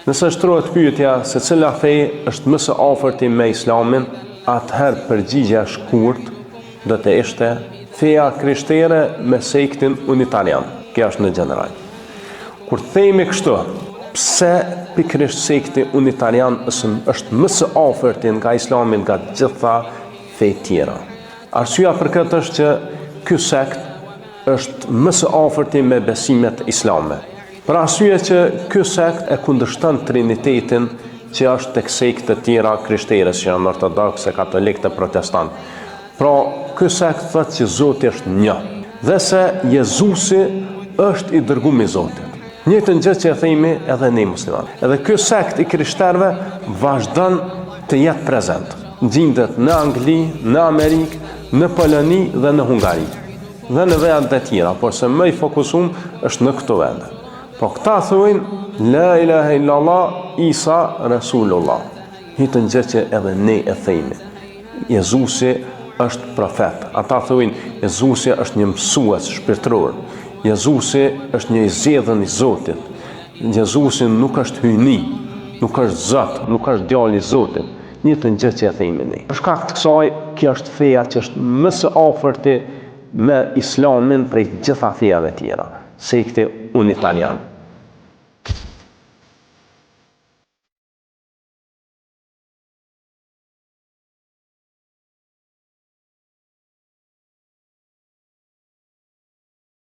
Nëse shtrohet pyetja se cila fe është më së afërti me Islamin, atëherë përgjigjja e shkurt do të ishte feja krishtere me sektin unitarian. Kjo është në gjeneral. Kur themi kështu, pse pikërisht sekti unitarian është më së afërti nga Islami nga gjitha fe tjera? Arsyeja për këtë është që ky sekt është më së afërti me besimet islame. Për arsye që ky sekt e kundërshton Trinitetin që është tek sekte të tjera krishtere, që janë ortodoks, katolik dhe protestant. Pra, ky sekt thotë që Zoti është një dhe se Jezusi është i dërguar i Zotit. Njëjtën gjë që e themi edhe ne muslimanë. Edhe ky sekt i krishterëve vazhdon të jetë prezent. Gjendet në Angli, në Amerikë, në Poloni dhe në Hungari. Dhe në vende të tjera, por se më i fokusuar është në këto vende. Po këta thuajnë la ilaha illallah, Isa Rasulullah. Njëjtën gjë që edhe ne e themi. Jezusi është profet. Ata thuajnë Jezusi është një mësues shpirtëror. Jezusi është një i zgjedhur i Zotit. Jezusi nuk është hyjni, nuk është Zot, nuk është djalë i Zotit. Njëjtën gjë që e themi ne. Për shkak të kësaj, kjo është feja që është më së afërti me Islamin prej gjitha fejave tjera, sekti unitarian.